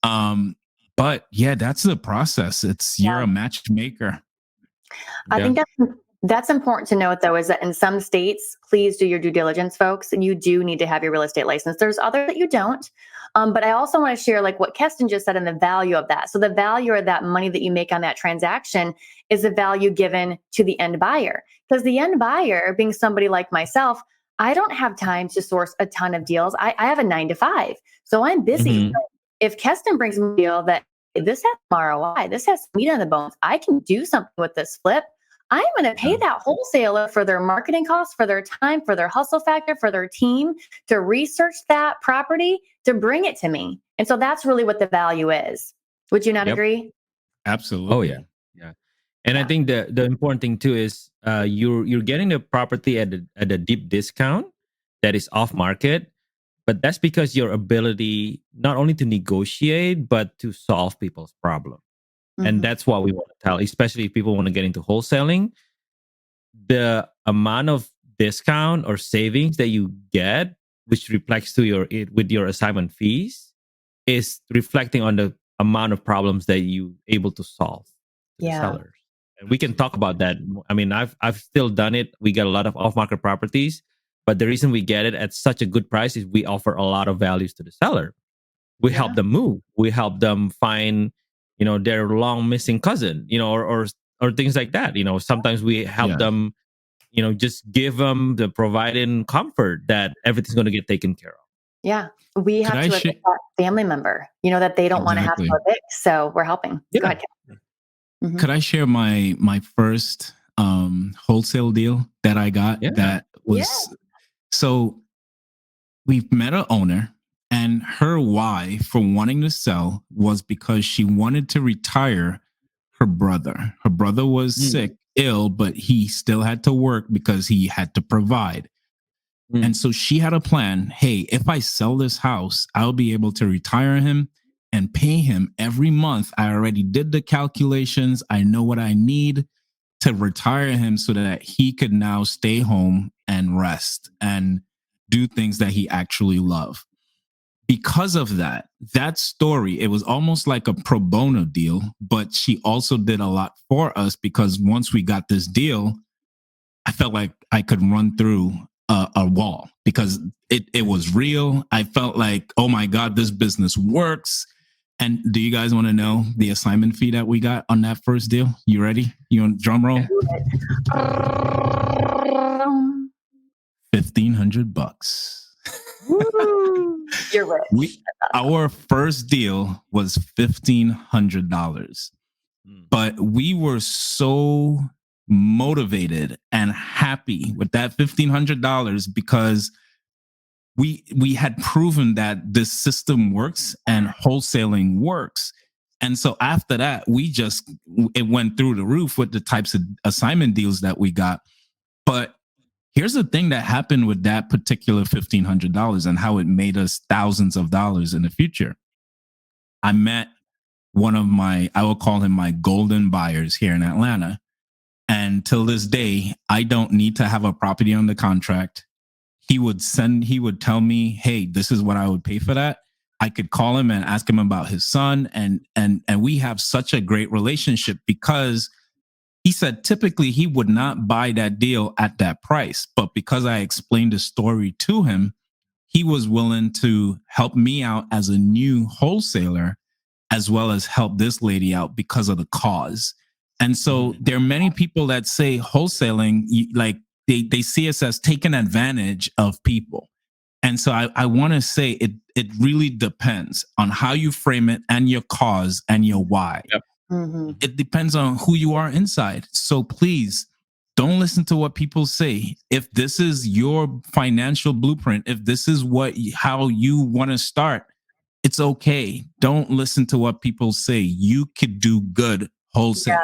But yeah, that's the process. You're a matchmaker. I think that's important to note, though, is that in some states, please do your due diligence, folks, and you do need to have your real estate license. There's others that you don't. But I also want to share like what Keston just said and the value of that. So the value of that money that you make on that transaction is the value given to the end buyer. Because the end buyer, being somebody like myself, I don't have time to source a ton of deals. I have a 9 to 5. So I'm busy. So if Keston brings me a deal that this has some ROI, this has meat on the bones, I can do something with this flip. I'm going to pay that wholesaler for their marketing costs, for their time, for their hustle factor, for their team to research that property, to bring it to me. And so that's really what the value is. Would you not agree? Absolutely. Oh, yeah. Yeah. And I think the important thing too is you're getting the property at a deep discount that is off market, but that's because your ability not only to negotiate, but to solve people's problem. And that's what we want to tell, especially if people want to get into wholesaling. The amount of discount or savings that you get, which reflects to with your assignment fees, is reflecting on the amount of problems that you able to solve to the sellers. And we can talk about that. I mean, I've still done it. We get a lot of off-market properties, but the reason we get it at such a good price is we offer a lot of values to the seller. We help them move. We help them find, their long missing cousin, or things like that. Sometimes we help them, just give them the providing comfort that everything's going to get taken care of. Yeah. We have to evict that family member, that they don't want to have to evict. So we're helping. Go ahead. Could I share my first wholesale deal that I got? That was so we met an owner, and her why for wanting to sell was because she wanted to retire her brother. Her brother was sick, ill, but he still had to work because he had to provide. And so she had a plan. Hey, if I sell this house, I'll be able to retire him and pay him every month. I already did the calculations. I know what I need to retire him so that he could now stay home and rest and do things that he actually loves. Because of that story, it was almost like a pro bono deal, but she also did a lot for us because once we got this deal, I felt like I could run through a wall because it was real. I felt like, oh my God, this business works. And do you guys want to know the assignment fee that we got on that first deal? You ready? You on drum roll? $1,500. You're right. Our first deal was $1,500, but we were so motivated and happy with that $1,500 because we had proven that this system works and wholesaling works. And so after that, it went through the roof with the types of assignment deals that we got. But here's the thing that happened with that particular $1,500 and how it made us thousands of dollars in the future. I met one of I will call him my golden buyers here in Atlanta. And till this day, I don't need to have a property under contract. He would tell me, hey, this is what I would pay for that. I could call him and ask him about his son. And we have such a great relationship because he said typically he would not buy that deal at that price. But because I explained the story to him, he was willing to help me out as a new wholesaler, as well as help this lady out because of the cause. And so there are many people that say wholesaling, like they see us as taking advantage of people. And so I want to say it really depends on how you frame it and your cause and your why. Yep. Mm-hmm. It depends on who you are inside. So please don't listen to what people say. If this is your financial blueprint, if this is how you want to start, it's okay. Don't listen to what people say. You could do good wholesaling.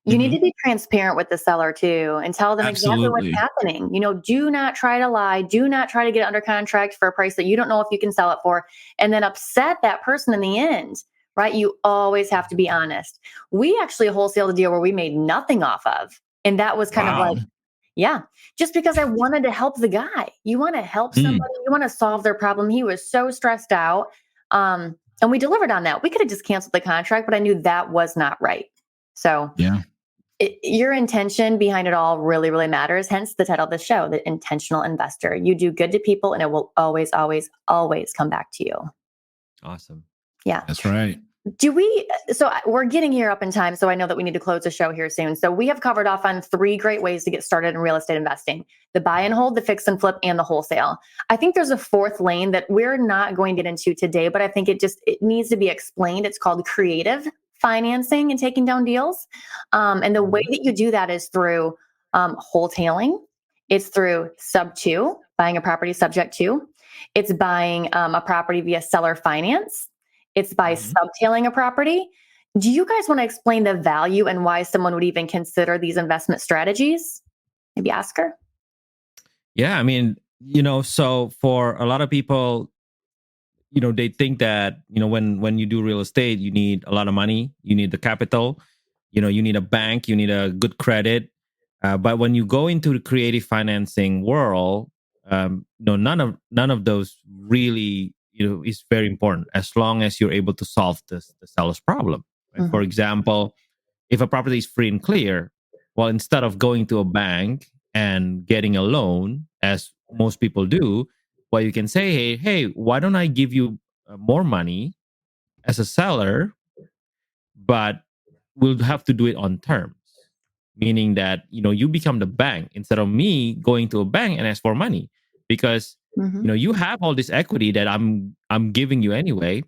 You need to be transparent with the seller too and tell them exactly what's Absolutely. happening. Do not try to lie. Do not try to get under contract for a price that you don't know if you can sell it for and then upset that person in the end, right? You always have to be honest. We actually wholesaled a deal where we made nothing off of. And that was kind of Wow. like, yeah, just because I wanted to help the guy. You want to help somebody, you want to solve their problem. He was so stressed out. And we delivered on that. We could have just canceled the contract, but I knew that was not right. So Yeah. Your intention behind it all really, really matters. Hence the title of the show, The Intentional Investor. You do good to people and it will always, always, always come back to you. Awesome. Yeah. That's right. So we're getting here up in time. So I know that we need to close the show here soon. So we have covered off on 3 great ways to get started in real estate investing: the buy and hold, the fix and flip, and the wholesale. I think there's a 4th lane that we're not going to get into today, but I think it needs to be explained. It's called creative financing and taking down deals. And the way that you do that is through wholetailing. It's through sub 2, buying a property subject to. It's buying a property via seller finance. It's by subtailing a property. Do you guys want to explain the value and why someone would even consider these investment strategies? Maybe Oscar? Yeah, I mean, so for a lot of people, they think that, when you do real estate, you need a lot of money, you need the capital, you need a bank, you need a good credit. But when you go into the creative financing world, none of those really, is very important as long as you're able to solve the seller's problem. Right? For example, if a property is free and clear, well, instead of going to a bank and getting a loan, as most people do, well, you can say, hey, why don't I give you more money as a seller, but we'll have to do it on terms, meaning that you become the bank instead of me going to a bank and ask for money, because you have all this equity that I'm giving you anyway.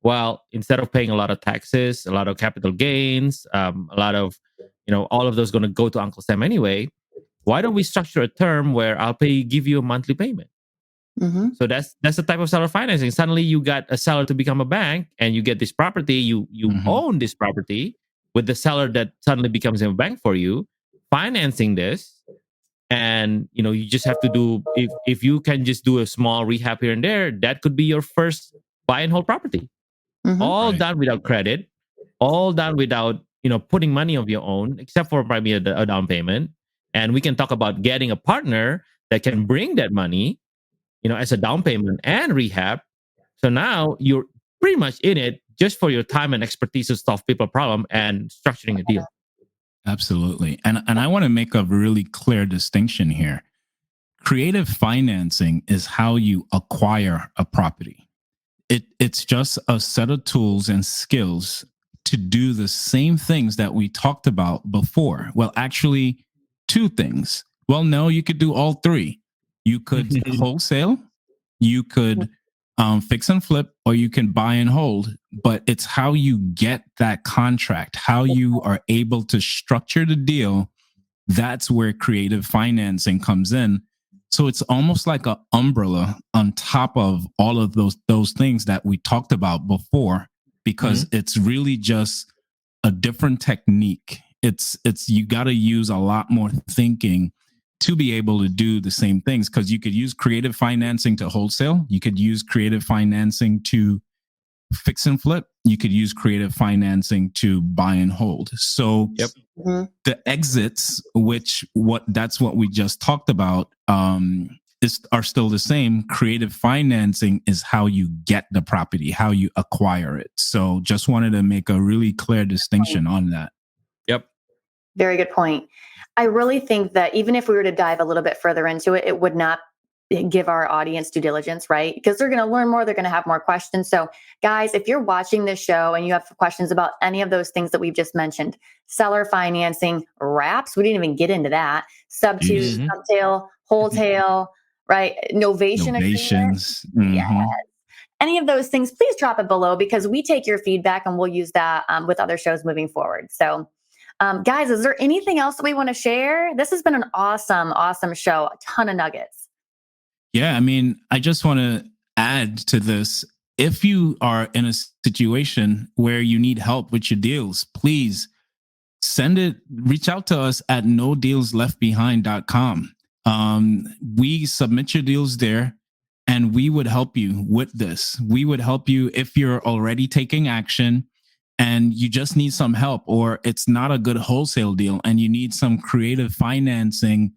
Well, instead of paying a lot of taxes, a lot of capital gains, a lot of all of those going to go to Uncle Sam anyway. Why don't we structure a term where give you a monthly payment? So that's the type of seller financing. Suddenly you got a seller to become a bank, and you get this property. You own this property with the seller that suddenly becomes a bank for you, financing this. And you just have to do, if you can just do a small rehab here and there, that could be your first buy and hold property. All Right. done without credit, all done without putting money of your own, except for probably a down payment. And we can talk about getting a partner that can bring that money as a down payment and rehab. So now you're pretty much in it just for your time and expertise to solve people problem and structuring a deal. Absolutely. And I want to make a really clear distinction here. Creative financing is how you acquire a property. It's just a set of tools and skills to do the same things that we talked about before. Well, actually, 2 things. Well, no, you could do all 3. You could wholesale, you could fix and flip, or you can buy and hold. But it's how you get that contract, how you are able to structure the deal. That's where creative financing comes in. So it's almost like an umbrella on top of all of those things that we talked about before, because it's really just a different technique. It's you got to use a lot more thinking to be able to do the same things, because you could use creative financing to wholesale, you could use creative financing to fix and flip, you could use creative financing to buy and hold. So the exits, that's what we just talked about, are still the same. Creative financing is how you get the property, how you acquire it. So just wanted to make a really clear distinction on that. Yep. Very good point. I really think that even if we were to dive a little bit further into it, it would not give our audience due diligence, right? Because they're going to learn more, they're going to have more questions. So, guys, if you're watching this show and you have questions about any of those things that we've just mentioned, seller financing, wraps, we didn't even get into that, sub-2, subtail, wholesale, right? Novation agreement. Novations. Yeah. Any of those things, please drop it below because we take your feedback and we'll use that with other shows moving forward. So, guys, is there anything else that we want to share? This has been an awesome, awesome show. A ton of nuggets. Yeah, I mean, I just want to add to this. If you are in a situation where you need help with your deals, please reach out to us at nodealsleftbehind.com. We submit your deals there and we would help you with this. We would help you if you're already taking action and you just need some help, or it's not a good wholesale deal and you need some creative financing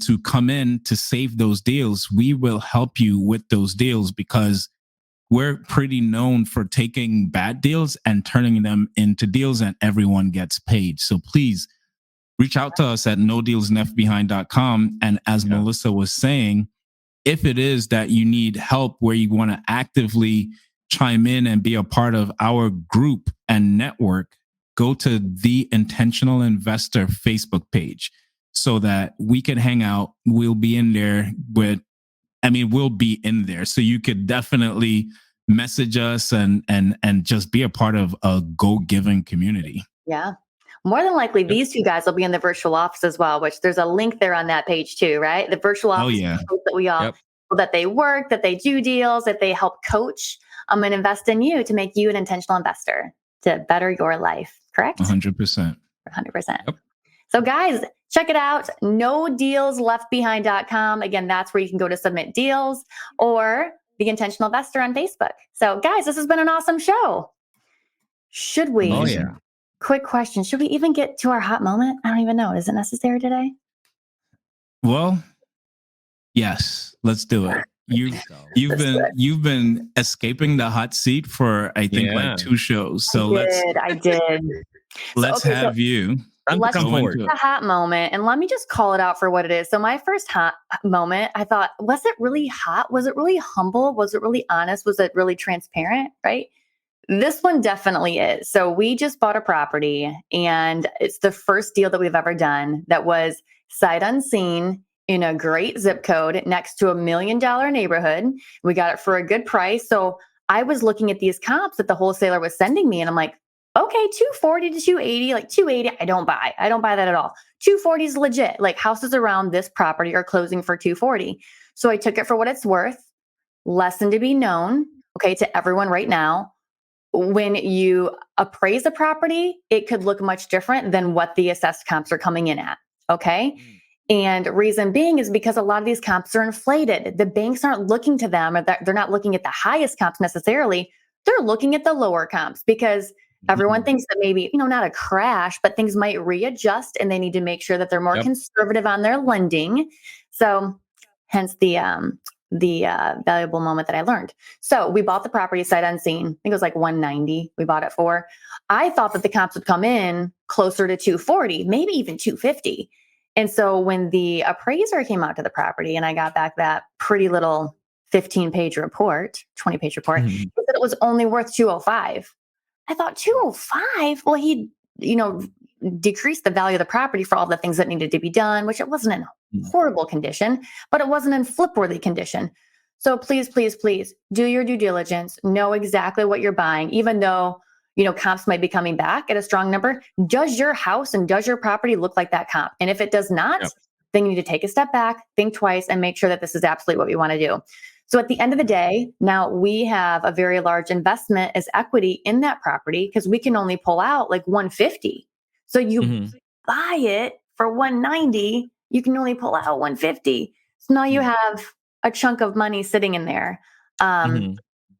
to come in to save those deals. We will help you with those deals because we're pretty known for taking bad deals and turning them into deals and everyone gets paid. So please reach out to us at nodealsleftbehind.com. And as Melissa was saying, if it is that you need help where you want to actively chime in and be a part of our group and network, go to the Intentional Investor Facebook page so that we can hang out. We'll be in there we'll be in there. So you could definitely message us and just be a part of a go-giving community. Yeah. More than likely, these two guys will be in the virtual office as well, which there's a link there on that page too, right? The virtual office that we all, that they work, that they do deals, that they help coach and invest in you to make you an intentional investor to better your life, correct? 100%. 100%. Yep. So guys, check it out, nodealsleftbehind.com. Again, that's where you can go to submit deals, or The Intentional Investor on Facebook. So guys, this has been an awesome show. Should we? Oh, yeah. Quick question. Should we even get to our hot moment? I don't even know. Is it necessary today? Well, yes, let's do it. You've been escaping the hot seat for I think like 2 shows. So I did. Let's have you. Let's go into a hot moment, and let me just call it out for what it is. So my first hot moment, I thought, was it really hot? Was it really humble? Was it really honest? Was it really transparent? Right? This one definitely is. So we just bought a property, and it's the first deal that we've ever done that was sight unseen in a great zip code next to $1 million neighborhood. We got it for a good price. So I was looking at these comps that the wholesaler was sending me, and I'm like, okay, 240 to 280, like 280, I don't buy that at all. 240 is legit. Like houses around this property are closing for 240. So I took it for what it's worth. Lesson to be known, okay, to everyone right now. When you appraise a property, it could look much different than what the assessed comps are coming in at, okay? And reason being is because a lot of these comps are inflated. The banks aren't looking to them, or they're not looking at the highest comps necessarily. They're looking at the lower comps because everyone thinks that maybe, not a crash, but things might readjust and they need to make sure that they're more conservative on their lending. So hence the valuable moment that I learned. So we bought the property sight unseen. I think it was like 190 we bought it for. I thought that the comps would come in closer to 240, maybe even 250. And so when the appraiser came out to the property and I got back that pretty little 15-page report, 20-page report, he said it was only worth 205. I thought 205. Well, he, decreased the value of the property for all the things that needed to be done, which it wasn't in horrible condition, but it wasn't in flip-worthy condition. So please, please, please do your due diligence. Know exactly what you're buying, even though, comps might be coming back at a strong number. Does your house and does your property look like that comp? And if it does not, then you need to take a step back, think twice, and make sure that this is absolutely what we want to do. So at the end of the day, now we have a very large investment as equity in that property because we can only pull out like 150. So you buy it for 190, you can only pull out 150. So now you have a chunk of money sitting in there.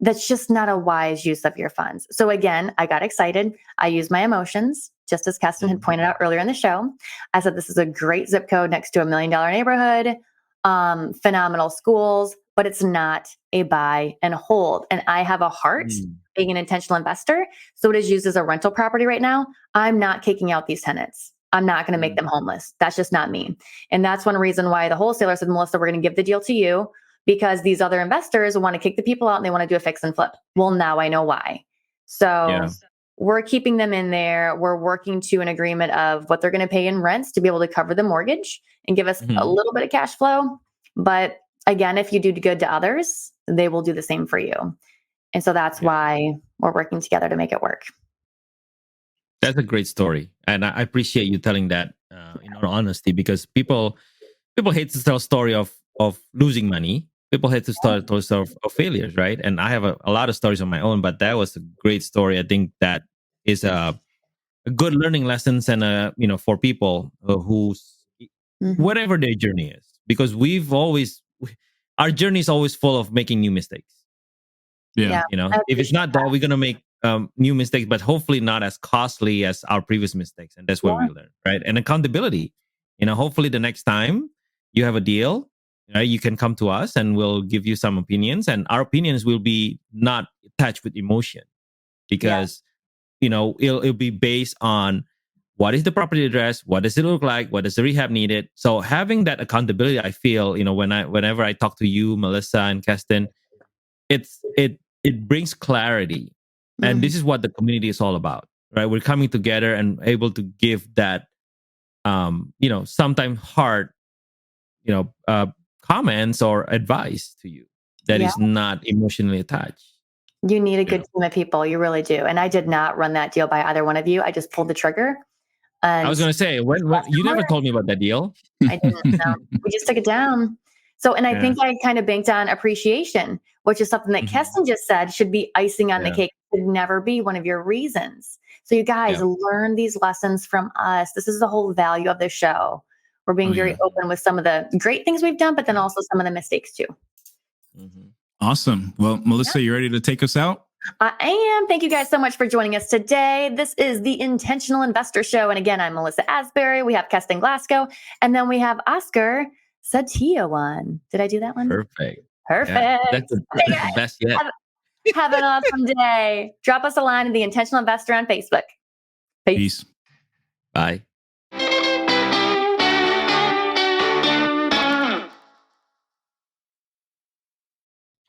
That's just not a wise use of your funds. So again, I got excited. I used my emotions, just as Keston had pointed out earlier in the show. I said, this is a great zip code next to $1 million neighborhood, phenomenal schools, but it's not a buy and hold. And I have a heart being an intentional investor. So it is used as a rental property right now. I'm not kicking out these tenants. I'm not going to make them homeless. That's just not me. And that's one reason why the wholesaler said, Melissa, we're going to give the deal to you because these other investors want to kick the people out and they want to do a fix and flip. Well, now I know why. So we're keeping them in there. We're working to an agreement of what they're going to pay in rents to be able to cover the mortgage and give us a little bit of cash flow. But again, if you do good to others, they will do the same for you. And so that's why we're working together to make it work. That's a great story. And I appreciate you telling that in all honesty, because people hate to tell a story of losing money. People hate to tell stories of failures, right? And I have a lot of stories on my own, but that was a great story. I think that is a good learning lessons and for people who's whatever their journey is, because our journey is always full of making new mistakes. Yeah. If it's not that, we're gonna make new mistakes, but hopefully not as costly as our previous mistakes, and that's where we learn, right? And accountability. Hopefully the next time you have a deal, you can come to us and we'll give you some opinions, and our opinions will be not attached with emotion, because it'll be based on what is the property address, what does it look like, what does the rehab needed. So having that accountability, I feel, whenever I talk to you, Melissa and Keston, it brings clarity. And this is what the community is all about, right? We're coming together and able to give that sometimes hard comments or advice to you that is not emotionally attached. You need a good team of people. You really do. And I did not run that deal by either one of you. I just pulled the trigger. And I was going to say, when you never told me about that deal. I didn't know. We just took it down. So, and I think I kind of banked on appreciation, which is something that Keston just said should be icing on the cake. It should never be one of your reasons. So you guys learn these lessons from us. This is the whole value of the show. We're being very open with some of the great things we've done, but then also some of the mistakes too. Awesome. Well, Melissa, you ready to take us out? I am. Thank you guys so much for joining us today. This is the Intentional Investor Show. And again, I'm Melissa Asbury. We have Keston Glasgow. And then we have Oscar Satillan. Did I do that one? Perfect. Yeah, that's the best yet. Have an awesome day. Drop us a line in the Intentional Investor on Facebook. Peace. Bye.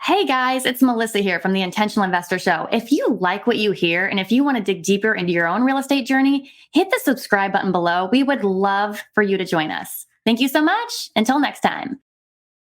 Hey guys, it's Melissa here from the Intentional Investor Show. If you like what you hear and if you want to dig deeper into your own real estate journey, hit the subscribe button below. We would love for you to join us. Thank you so much. Until next time.